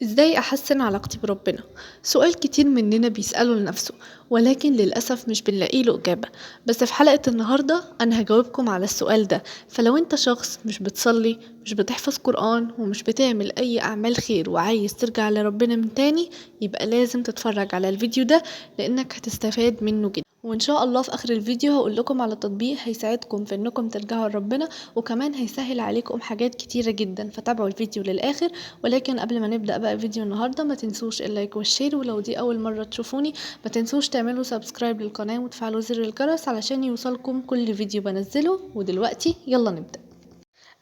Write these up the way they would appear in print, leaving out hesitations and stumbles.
إزاي أحسن علاقتي بربنا؟ سؤال كتير مننا بيسأله لنفسه، ولكن للأسف مش بنلاقي له إجابة. بس في حلقة النهاردة أنا هجاوبكم على السؤال ده. فلو أنت شخص مش بتصلي، مش بتحفظ قرآن، ومش بتعمل أي أعمال خير وعايز ترجع لربنا من تاني، يبقى لازم تتفرج على الفيديو ده، لأنك هتستفاد منه جدا. وإن شاء الله في آخر الفيديو هقول لكم على تطبيق هيساعدكم في إنكم ترجعوا لربنا، وكمان هيسهل عليكم حاجات كتيرة جدا، فتابعوا الفيديو للآخر. ولكن قبل ما نبدأ بقى فيديو النهاردة، ما تنسوش اللايك والشير، ولو دي أول مرة تشوفوني ما تنسوش تعملوا سبسكرايب للقناة وتفعلوا زر الجرس علشان يوصلكم كل فيديو بنزله. ودلوقتي يلا نبدأ.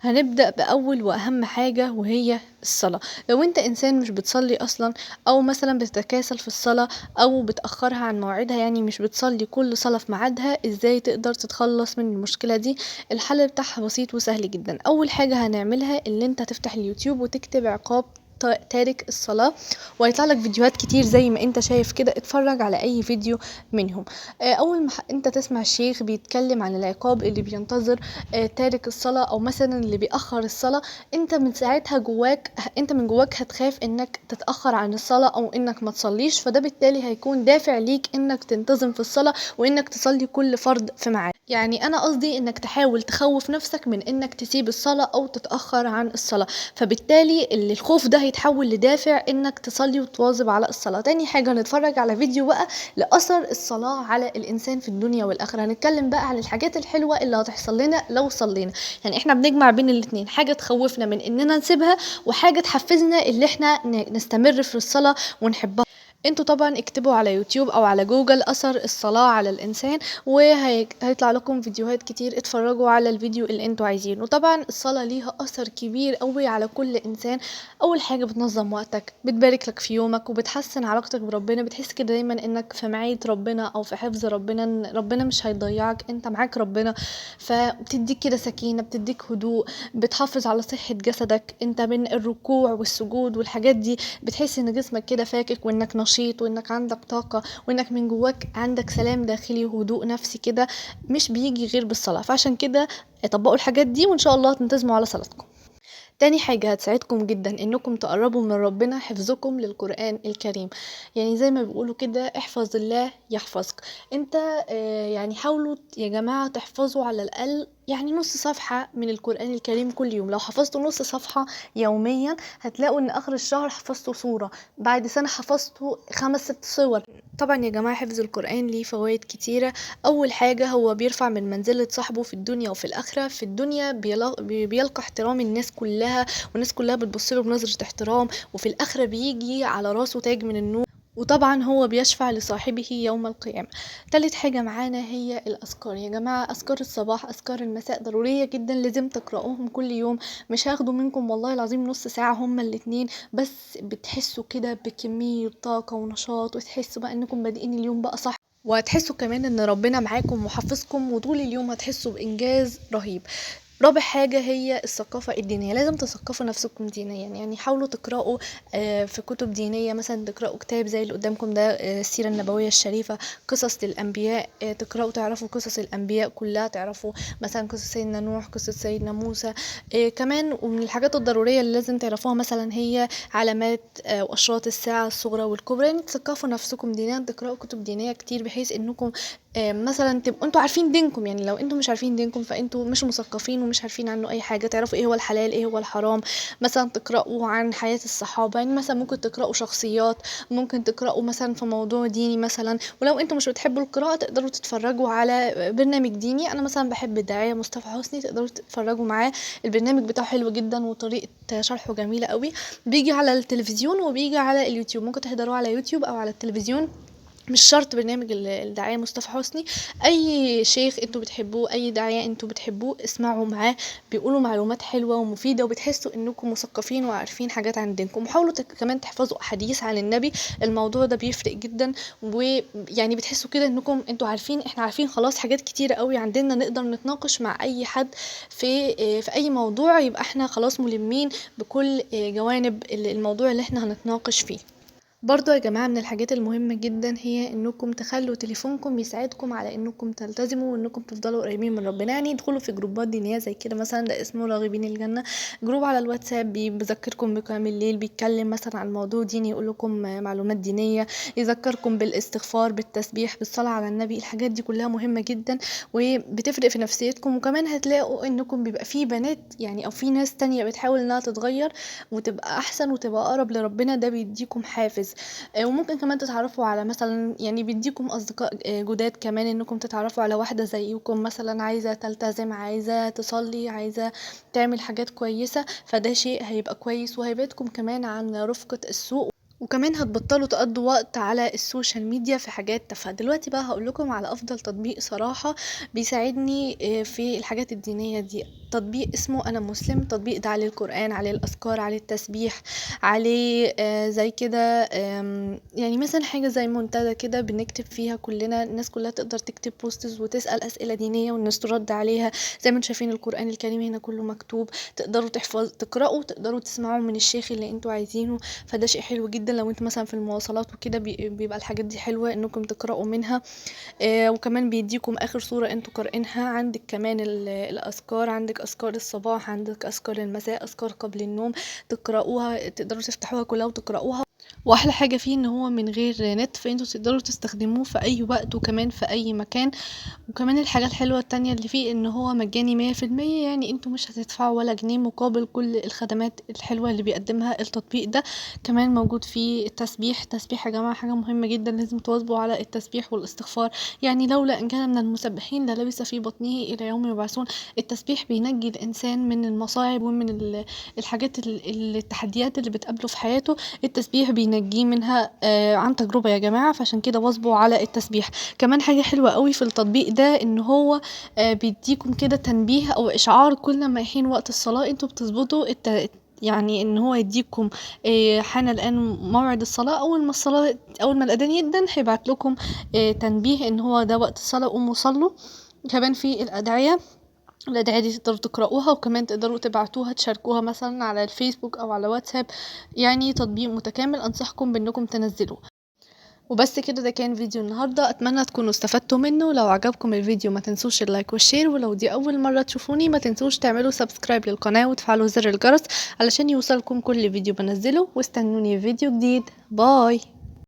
هنبدأ بأول وأهم حاجة وهي الصلاة. لو انت إنسان مش بتصلي أصلا، أو مثلا بتتكاسل في الصلاة، أو بتأخرها عن موعدها، يعني مش بتصلي كل صلاة في ميعادها، ازاي تقدر تتخلص من المشكلة دي؟ الحل بتاعها بسيط وسهل جدا. أول حاجة هنعملها اللي انت تفتح اليوتيوب وتكتب عقاب تارك الصلاة، وهيطلع لك فيديوهات كتير زي ما انت شايف كده. اتفرج على اي فيديو منهم. اول ما انت تسمع الشيخ بيتكلم عن العقاب اللي بينتظر تارك الصلاة، او مثلا اللي بيأخر الصلاة، انت من ساعتها انت من جواك هتخاف انك تتأخر عن الصلاة او انك ما تصليش، فده بالتالي هيكون دافع ليك انك تنتظم في الصلاة وانك تصلي كل فرض في ميعاد. يعني انا قصدي انك تحاول تخوف نفسك من انك تسيب الصلاة او تتأخر عن الصلاة، فبالتالي الخوف ده هيتحول لدافع انك تصلي وتواظب على الصلاة. تاني حاجة هنتفرج على فيديو بقى لأثر الصلاة على الإنسان في الدنيا والآخرة. هنتكلم بقى عن الحاجات الحلوة اللي هتحصل لنا لو صلينا. يعني احنا بنجمع بين الاتنين، حاجة تخوفنا من اننا نسيبها، وحاجة تحفزنا اللي احنا نستمر في الصلاة ونحبها. انتوا طبعا اكتبوا على يوتيوب او على جوجل اثر الصلاة على الانسان، وهيطلع لكم فيديوهات كتير. اتفرجوا على الفيديو اللي انتوا عايزينه. طبعا الصلاة ليها اثر كبير قوي على كل انسان. اول حاجة بتنظم وقتك، بتبارك لك في يومك، وبتحسن علاقتك بربنا. بتحس كده دايما انك في معية ربنا او في حفظ ربنا، ان ربنا مش هيضيعك، انت معاك ربنا. فبتديك كده سكينة، بتديك هدوء، بتحافظ على صحة جسدك. انت بين الركوع والسجود والحاجات دي بتحس ان جسمك كده فاكك، وانك نشيط، وانك عندك طاقة، وانك من جواك عندك سلام داخلي وهدوء نفسي كده، مش بيجي غير بالصلاة. فعشان كده طبقوا الحاجات دي وان شاء الله تنتظموا على صلاتكم. تاني حاجة هتساعدكم جدا انكم تقربوا من ربنا، حفظكم للقرآن الكريم. يعني زي ما بيقولوا كده، احفظ الله يحفظك. انت يعني حاولوا يا جماعة تحفظوا على الأقل يعني نص صفحة من القرآن الكريم كل يوم. لو حفظتوا نص صفحة يوميا، هتلاقوا ان اخر الشهر حفظتوا سورة، بعد سنة حفظتوا 5 6 صور. طبعا يا جماعة حفظ القرآن ليه فوائد كتيرة. أول حاجة هو بيرفع من منزلة صاحبه في الدنيا وفي الآخرة. في الدنيا بيلقى احترام الناس كلها، والناس كلها بتبصله بنظرة احترام، وفي الآخرة بيجي على راسه تاج من النور. وطبعا هو بيشفع لصاحبه يوم القيامة. تالت حاجة معانا هي الأذكار. يا جماعة أذكار الصباح، أذكار المساء ضرورية جدا، لازم تقرأوهم كل يوم. مش هياخدوا منكم والله العظيم نص ساعة هما الاتنين بس، بتحسوا كده بكمية طاقة ونشاط، وتحسوا بقى انكم بادئين اليوم بقى صح، وهتحسوا كمان ان ربنا معاكم وحافظكم، وطول اليوم هتحسوا بإنجاز رهيب. رابع حاجة هي الثقافة الدينية. لازم تثقفوا نفسكم دينيا، يعني حاولوا تقرأوا في كتب دينية. مثلا تقرأوا كتاب زي اللي قدامكم ده، السيرة النبوية الشريفة، قصص للأنبياء. تقرأوا تعرفوا قصص الأنبياء كلها، تعرفوا مثلا قصة سيدنا نوح، قصة سيدنا موسى. كمان ومن الحاجات الضرورية اللي لازم تعرفوها مثلا هي علامات وأشراط الساعة الصغرى والكبرى. يعني تثقفوا نفسكم دينيا، تقرأوا كتب دينية كتير، بحيث انكم مثلا تبقوا انتوا عارفين دينكم. يعني لو انتوا مش عارفين دينكم، فانتوا مش مثقفين ومش عارفين عنه اي حاجه. تعرفوا ايه هو الحلال، ايه هو الحرام. مثلا تقراوا عن حياه الصحابه، يعني مثلا ممكن تقراوا شخصيات، ممكن تقراوا مثلا في موضوع ديني مثلا. ولو انتوا مش بتحبوا القراءه، تقدروا تتفرجوا على برنامج ديني. انا مثلا بحب الداعيه مصطفى حسني، تقدروا تتفرجوا معاه. البرنامج بتاعه حلو جدا، وطريقه شرحه جميله قوي. بيجي على التلفزيون وبيجي على اليوتيوب، ممكن تحضروه على يوتيوب او على التلفزيون. مش شرط برنامج الداعية مصطفى حسني، اي شيخ انتوا بتحبوه، اي داعية انتوا بتحبوه، اسمعوا معاه. بيقولوا معلومات حلوة ومفيدة، وبتحسوا انكم مثقفين وعارفين حاجات عن دينكم. وحاولوا كمان تحفظوا احاديث عن النبي. الموضوع ده بيفرق جدا، ويعني بتحسوا كده انكم انتوا عارفين، احنا عارفين خلاص حاجات كتيرة قوي عندنا، نقدر نتناقش مع اي حد في اي موضوع. يبقى احنا خلاص ملمين بكل جوانب الموضوع اللي احنا هنتناقش فيه. برضه يا جماعة من الحاجات المهمة جدا هي انكم تخلوا تليفونكم يساعدكم على انكم تلتزموا وانكم تفضلوا قريبين من ربنا. يعني ادخلوا في جروبات دينية زي كده، مثلا ده اسمه راغبين الجنة، جروب على الواتساب بيذكركم بقيام الليل، بيتكلم مثلا عن موضوع ديني، يقول لكم معلومات دينية، يذكركم بالاستغفار، بالتسبيح، بالصلاة على النبي. الحاجات دي كلها مهمة جدا وبتفرق في نفسيتكم. وكمان هتلاقوا انكم بيبقى في بنات يعني او في ناس تانية بتحاول انها تتغير وتبقى احسن وتبقى اقرب لربنا، ده بيديكم حافز. وممكن كمان تتعرفوا على مثلا، يعني بيديكم اصدقاء جداد كمان، انكم تتعرفوا على واحدة زيكم مثلا عايزة تلتزم، عايزة تصلي، عايزة تعمل حاجات كويسة، فده شيء هيبقى كويس وهيبعدكم كمان عن رفقة السوء. وكمان هتبطلوا تقضوا وقت على السوشيال ميديا في حاجات تافهة. دلوقتي بقى هقول لكم على افضل تطبيق صراحة بيساعدني في الحاجات الدينية دي. تطبيق اسمه انا مسلم. التطبيق ده عليه القرآن، عليه الاذكار، عليه التسبيح، عليه زي كده يعني مثلا حاجة زي منتدى كده بنكتب فيها كلنا، الناس كلها تقدر تكتب بوستز وتسأل اسئلة دينية والناس ترد عليها. زي ما انتم شايفين القرآن الكريم هنا كله مكتوب، تقدروا تقرأوا، تقدروا تسمعوا من الشيخ اللي انتوا عايزينه. فده شيء حلو جدا لو انتوا مثلا في المواصلات وكده، بيبقى الحاجات دي حلوة انكم تقرأوا منها. وكمان بيديكم اخر صورة انتوا قارئينها. عندك كمان الاذكار، عندك اذكار الصباح، عندك اذكار المساء، اذكار قبل النوم، تقرأوها، تقدروا تفتحوها كلها وتقرأوها. واحلى حاجة فيه ان هو من غير نت، فانتوا تقدروا تستخدموه في اي وقت وكمان في اي مكان. وكمان الحاجة الحلوة التانية اللي فيه ان هو مجاني 100%، يعني انتوا مش هتدفعوا ولا جنيه مقابل كل الخدمات الحلوة اللي بيقدمها التطبيق ده. كمان موجود فيه التسبيح. التسبيح يا جماعة حاجة مهمة جدا، لازم تواظبوا على التسبيح والاستغفار. يعني لولا ان كان من المسبحين للبث في بطنه الى يوم يبعثون. التسبيح بينجي الانسان من المصاعب ومن الحاجات التحديات اللي بتقابله في حياته. التسبيح بينجيه منها عن تجربة يا جماعة، فعشان كده واظبوا على التسبيح. كمان حاجة حلوة قوي في التطبيق ده ان هو بيديكم كده تنبيه او اشعار كل ما يحين وقت الصلاة. انتوا بتظبطوا يعني ان هو يديكم حان الان موعد الصلاة. اول ما الاذان يدن هيبعت لكم تنبيه ان هو ده وقت الصلاة، قوموا صلوا. كمان في الأدعية دي تقدروا تقرأوها، وكمان تقدروا تبعتوها تشاركوها مثلا على الفيسبوك أو على واتساب. يعني تطبيق متكامل، أنصحكم بأنكم تنزلوه. وبس كده، ده كان فيديو النهاردة، أتمنى تكونوا استفدتوا منه. لو عجبكم الفيديو ما تنسوش اللايك والشير، ولو دي أول مرة تشوفوني ما تنسوش تعملوا سبسكرايب للقناة وتفعلوا زر الجرس علشان يوصلكم كل فيديو بنزله. واستنوني في فيديو جديد. باي.